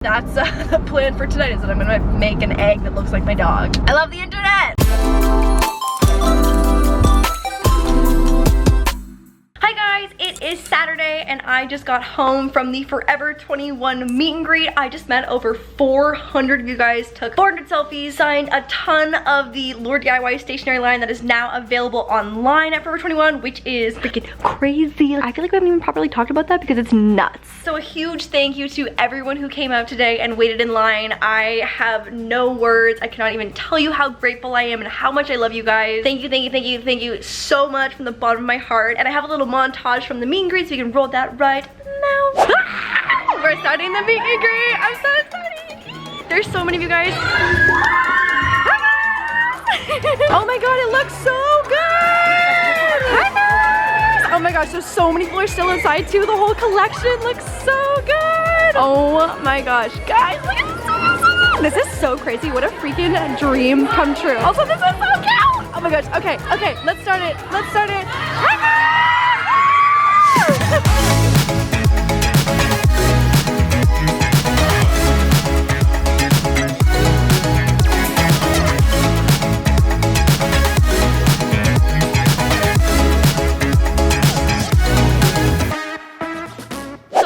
That's the plan for tonight, is that I'm gonna make an egg that looks like my dog. I love the internet! Hi guys, it is Saturday and I just got home from the Forever 21 meet and greet. I just met over 400 of you guys, took 400 selfies, signed a ton of the laurDIY stationery line that is now available online at Forever 21, which is freaking crazy. I feel like we haven't even properly talked about that because it's nuts. So a huge thank you to everyone who came out today and waited in line. I have no words. I cannot even tell you how grateful I am and how much I love you guys. Thank you, thank you, thank you, thank you so much from the bottom of my heart. And I have a little montage from the meet and greet, so you can roll that right now. We're starting the meet and greet. I'm so excited. There's so many of you guys. Oh my god, it looks so good. Oh my gosh, there's so many people are still inside too. The whole collection looks so good. Oh my gosh, guys, look at this. This is so crazy. What a freaking dream come true. Also, this is so cute. Oh my gosh. Okay, let's start it. Let's start it.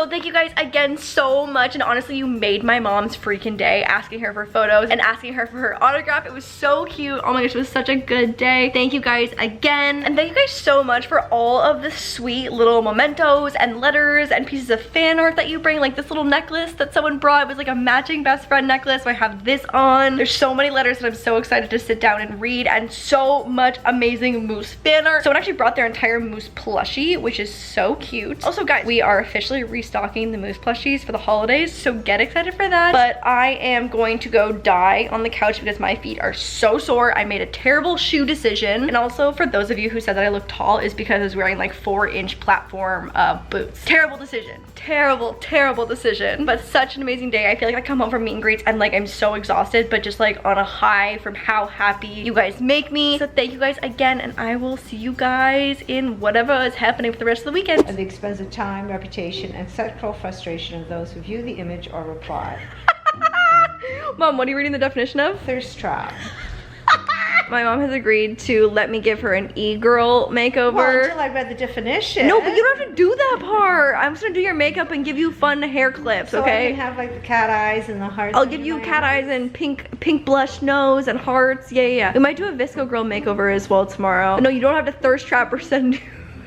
Thank you guys again so much, and honestly you made my mom's freaking day, asking her for photos and asking her for her autograph. It was so cute. Oh my gosh, it was such a good day. Thank you guys again, and thank you guys so much for all of the sweet little mementos and letters and pieces of fan art that you bring, like this little necklace that someone brought. It was like a matching best friend necklace, so I have this on. There's so many letters that I'm so excited to sit down and read, and so much amazing Moose fan art. Someone actually brought their entire Moose plushie, which is so cute. Also guys, we are officially restocking the Moose plushies for the holidays, so get excited for that. But I am going to go die on the couch because my feet are so sore. I made a terrible shoe decision, and also for those of you who said that I look tall is because I was wearing like 4-inch platform boots. Terrible decision. Terrible decision, but such an amazing day. I feel like I come home from meet and greets and like I'm so exhausted, but just like on a high from how happy you guys make me. So thank you guys again, and I will see you guys in whatever is happening for the rest of the weekend. At the expense of time, reputation, and sexual frustration of those who view the image or reply. Mom, what are you reading the definition of? Thirst trap. My mom has agreed to let me give her an e-girl makeover. Well, until I read the definition. No, but you don't have to do that part. I'm just gonna do your makeup and give you fun hair clips, so okay? I can have like the cat eyes and the hearts. I'll give you cat eyes and pink blush nose and hearts. Yeah. We might do a Visco girl makeover as well tomorrow. No, you don't have to thirst trap or send.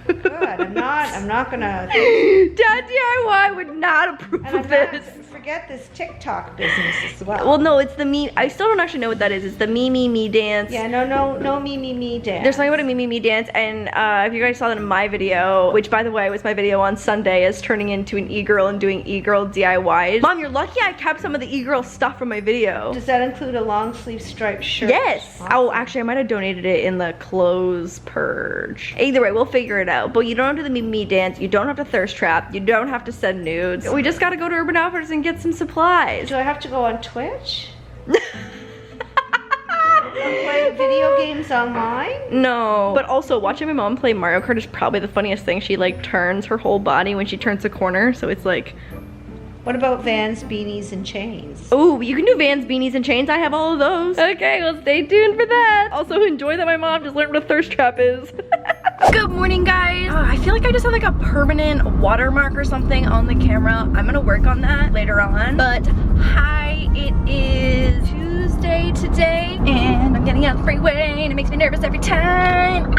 Good. I'm not gonna. Dad DIY would not approve of this. Forget this TikTok business as well. Well, no, it's the me. I still don't actually know what that is. It's the me dance. Yeah, no me dance. There's something about a me dance, and if you guys saw that in my video, which by the way was my video on Sunday, is turning into an e-girl and doing e-girl DIYs. Mom, you're lucky I kept some of the e-girl stuff from my video. Does that include a long sleeve striped shirt? Yes. Awesome. Oh, actually, I might have donated it in the clothes purge. Either way, we'll figure it out. But you don't have to do the me dance. You don't have to thirst trap. You don't have to send nudes. We just gotta go to Urban Outfitters and get some supplies. Do I have to go on Twitch? Play video games online? No. But also, watching my mom play Mario Kart is probably the funniest thing. She like turns her whole body when she turns a corner, so it's like. What about Vans, beanies, and chains? Oh, you can do Vans, beanies, and chains. I have all of those. Okay, well stay tuned for that. Also, enjoy that my mom just learned what a thirst trap is. Good morning, guys. I feel like I just have like a permanent watermark or something on the camera. I'm gonna work on that later on. But hi, it is Tuesday today, and I'm getting out the freeway, and it makes me nervous every time.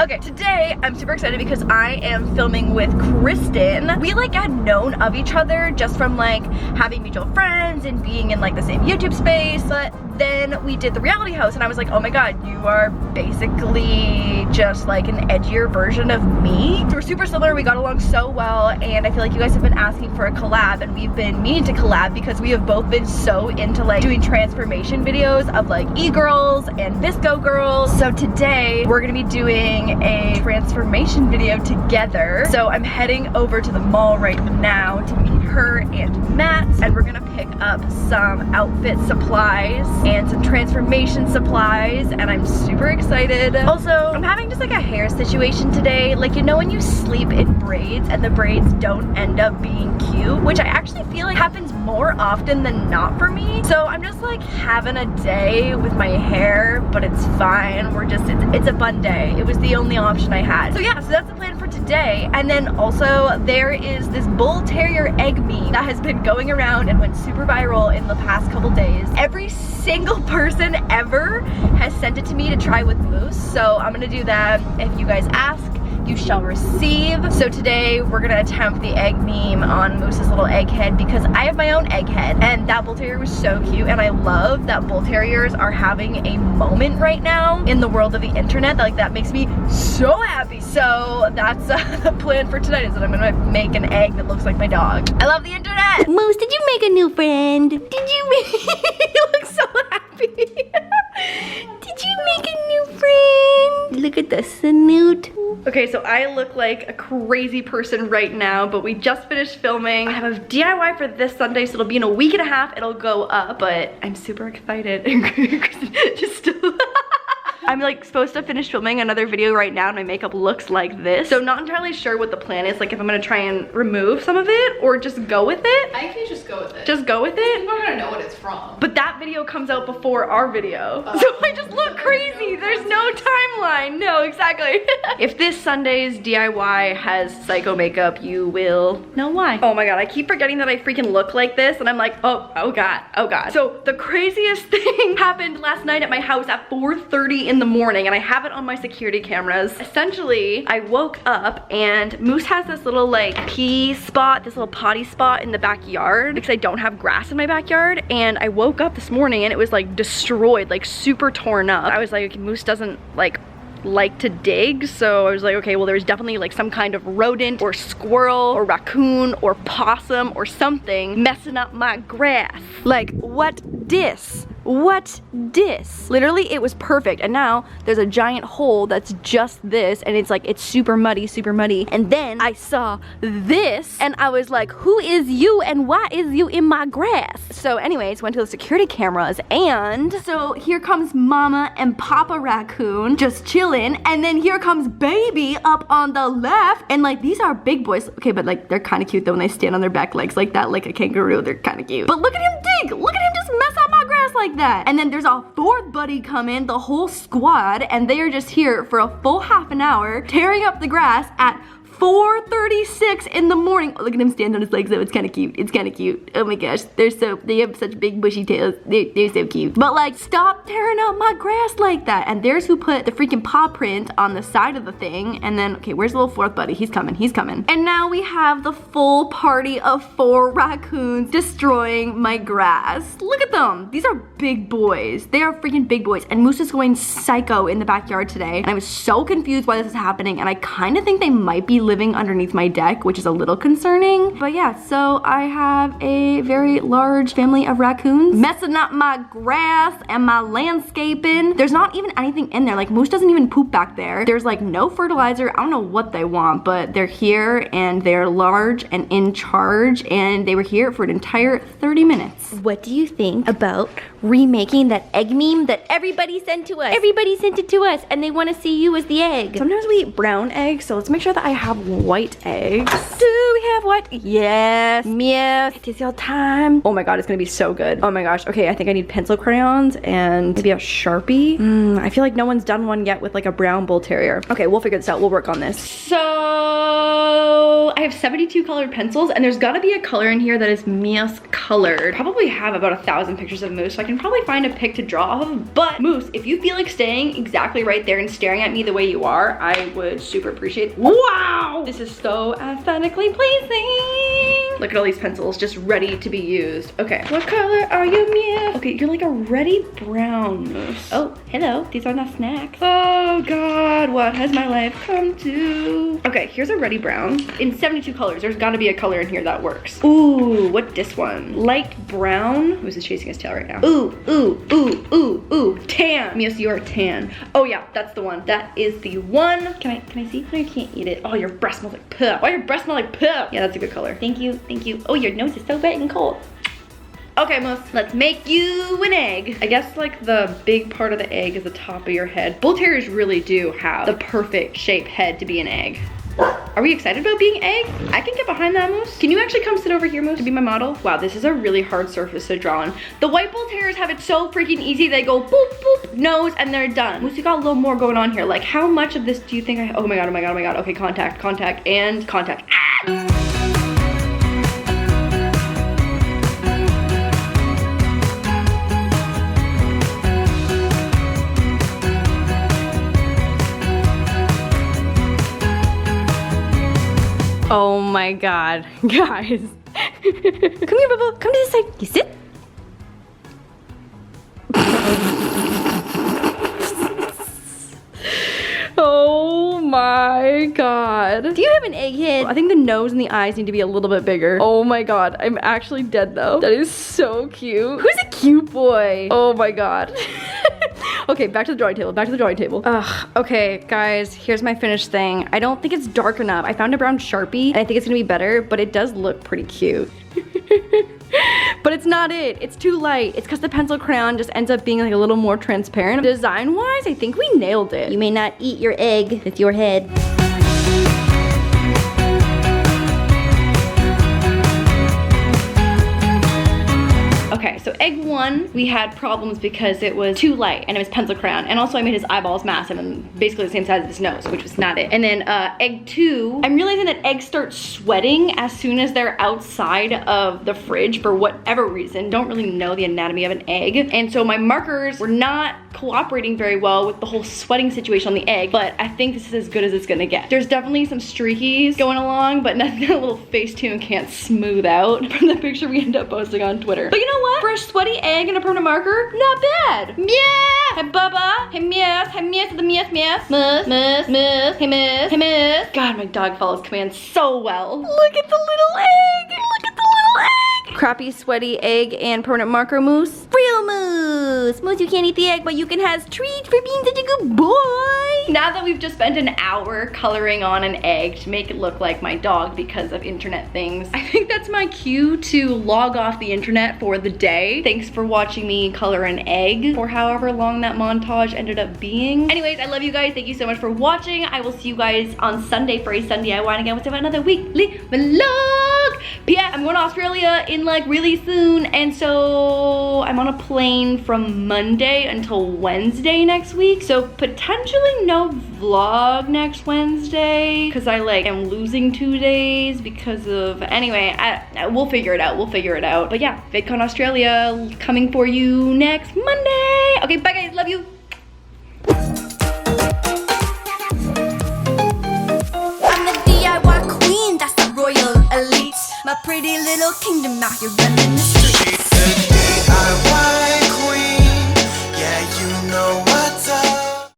Okay, today I'm super excited because I am filming with Kristen. We like had known of each other just from like having mutual friends and being in like the same YouTube space, but then we did the reality host and I was like, oh my god, you are basically just like an edgier version of me. So we're super similar, we got along so well, and I feel like you guys have been asking for a collab, and we've been meaning to collab because we have both been so into like doing transformation videos of like e-girls and Visco girls. So today we're gonna be doing a transformation video together. So I'm heading over to the mall right now to meet her her and Matt's, and we're gonna pick up some outfit supplies and some transformation supplies, and I'm super excited. Also, I'm having just like a hair situation today. Like, you know when you sleep in braids and the braids don't end up being cute, which I actually feel like happens more often than not for me. So I'm just like having a day with my hair, but it's fine. We're just, it's a fun day. It was the only option I had. So yeah, so that's the plan for today. And then also there is this bull terrier egg meme that has been going around and went super viral in the past couple days. Every single person ever has sent it to me to try with Moose. So I'm gonna do that. If you guys ask, you shall receive. So today we're gonna attempt the egg meme on Moose's little egg head because I have my own egg head, and that bull terrier was so cute, and I love that bull terriers are having a moment right now in the world of the internet. Like, that makes me so happy. So that's the plan for tonight, is that I'm gonna make an egg that looks like my dog. I love the internet. Moose, did you make a new friend? Did you make you look so happy. Did you make a new friend? Look at the snoot. Okay, so I look like a crazy person right now, but we just finished filming. I have a DIY for this Sunday, so it'll be in a week and a half. It'll go up, but I'm super excited. Just I'm like supposed to finish filming another video right now, and my makeup looks like this. So not entirely sure what the plan is, like if I'm gonna try and remove some of it or just go with it. I think you just go with it. Just go with it? People are gonna know what it's from. But that video comes out before our video. So I just look crazy. There's no timeline. No, exactly. If this Sunday's DIY has psycho makeup, you will know why. Oh my god, I keep forgetting that I freaking look like this, and I'm like, oh god, oh god. So the craziest thing happened last night at my house at 4:30 in the morning, and I have it on my security cameras. Essentially, I woke up and Moose has this little like pee spot, this little potty spot in the backyard because I don't have grass in my backyard, and I woke up this morning and it was like destroyed, like super torn up. I was like, Moose doesn't like to dig, so I was like, okay, well there's definitely like some kind of rodent or squirrel or raccoon or possum or something messing up my grass. Like, what dis? What dis? Literally, it was perfect, and now there's a giant hole that's just this, and it's like, it's super muddy, and then I saw this, and I was like, who is you and why is you in my grass? So anyways, went to the security cameras, and so here comes Mama and Papa Raccoon just chilling, and then here comes Baby up on the left, and like, these are big boys. Okay, but like, they're kind of cute though when they stand on their back legs like that, like a kangaroo. They're kind of cute. But look at him dig! Look at him just mess up my grass like that. And then there's a fourth buddy come in, the whole squad, and they are just here for a full half an hour tearing up the grass at 4:36 in the morning. Oh, look at him stand on his legs though. It's kind of cute. It's kind of cute. Oh my gosh, they have such big bushy tails. They're so cute. But like, stop tearing up my grass like that. And there's who put the freaking paw print on the side of the thing. And then, okay, where's the little fourth buddy? He's coming. And now we have the full party of 4 raccoons destroying my grass. Look at them. These are big boys. They are freaking big boys. And Moose is going psycho in the backyard today. And I was so confused why this is happening. And I kind of think they might be living underneath my deck, which is a little concerning. But yeah, so I have a very large family of raccoons messing up my grass and my landscaping. There's not even anything in there. Like, Moose doesn't even poop back there. There's like no fertilizer. I don't know what they want, but they're here and they're large and in charge, and they were here for an entire 30 minutes. What do you think about remaking that egg meme that everybody sent to us? Everybody sent it to us, and they want to see you as the egg. Sometimes we eat brown eggs, so let's make sure that I have white eggs. Do we have white? Yes. Yes. It is your time. Oh my god, it's gonna be so good. Oh my gosh. Okay, I think I need pencil crayons and maybe a Sharpie. I feel like no one's done one yet with like a brown bull terrier. Okay, we'll figure this out. We'll work on this. So I have 72 colored pencils, and there's gotta be a color in here that is Moose colored. Probably have about 1,000 pictures of Moose, so I can probably find a pic to draw off of. But Moose, if you feel like staying exactly right there and staring at me the way you are, I would super appreciate it. Wow! This is so aesthetically pleasing. Look at all these pencils just ready to be used. Okay, what color are you, Mia? Okay, you're like a ready brown, Moose. Oh, hello. These are not snacks. Oh god, what has my life come to? Okay, here's a ready brown in 72 colors. There's gotta be a color in here that works. Ooh, what this one? Light brown. Moose is chasing his tail right now. Ooh, tan. Mia, you are tan. Oh yeah, that's the one. That is the one. Can I see? No, you can't eat it. Oh, your breath smells like poop. Why your breath smell like poop? Yeah, that's a good color. Thank you. Thank you. Oh, your nose is so wet and cold. Okay, Moose, let's make you an egg. I guess like the big part of the egg is the top of your head. Bull terriers really do have the perfect shaped head to be an egg. Are we excited about being egg? I can get behind that, Moose. Can you actually come sit over here, Moose, to be my model? Wow, this is a really hard surface to draw on. The white bull terriers have it so freaking easy. They go boop, boop, nose, and they're done. Moose, you got a little more going on here. Like, how much of this do you think oh my God, oh my God, oh my God. Okay, contact, contact, and contact. Ah! Oh my God, guys. Come here, Bubble. Come to this side. You sit. Oh my God. Do you have an egg head? I think the nose and the eyes need to be a little bit bigger. Oh my God, I'm actually dead though. That is so cute. Who's a cute boy? Oh my God. Okay, back to the drawing table, back to the drawing table. Ugh, okay, guys, here's my finished thing. I don't think it's dark enough. I found a brown Sharpie, and I think it's gonna be better, but it does look pretty cute. But it's not it, it's too light. It's because the pencil crayon just ends up being like a little more transparent. Design-wise, I think we nailed it. You may not eat your egg with your head. Okay, so egg one, we had problems because it was too light and it was pencil crayon. And also I made his eyeballs massive and basically the same size as his nose, which was not it. And then egg two, I'm realizing that eggs start sweating as soon as they're outside of the fridge for whatever reason. Don't really know the anatomy of an egg. And so my markers were not cooperating very well with the whole sweating situation on the egg, but I think this is as good as it's gonna get. There's definitely some streakies going along, but nothing that little Facetune can't smooth out from the picture we end up posting on Twitter. But you know what? For a sweaty egg and a permanent marker, not bad. Yeah! Hey Bubba, hey Meows, hey Meows to the Meows, Meows. Mus, Mus, Mus, hey Mus, hey Mus. God, my dog follows commands so well. Look at the little egg, look at the little egg. Crappy, sweaty egg and permanent marker, Moose. Real Moose. Moose, you can't eat the egg, but you can have treats for being such a good boy. Now that we've just spent an hour coloring on an egg to make it look like my dog because of internet things, I think that's my cue to log off the internet for the day. Thanks for watching me color an egg for however long that montage ended up being. Anyways, I love you guys. Thank you so much for watching. I will see you guys on Sunday for a Sunday I want again with another weekly vlog. P.S. I'm going to Australia in like really soon, and so I'm on a plane from Monday until Wednesday next week. So potentially no vlog next Wednesday because I like am losing 2 days because of, anyway, we'll figure it out. We'll figure it out. But yeah, VidCon Australia coming for you next Monday. Okay, bye guys. Love you. I'm the DIY queen, that's the royal elite. My pretty little kingdom out here running the streets. DIY queen, yeah, you know what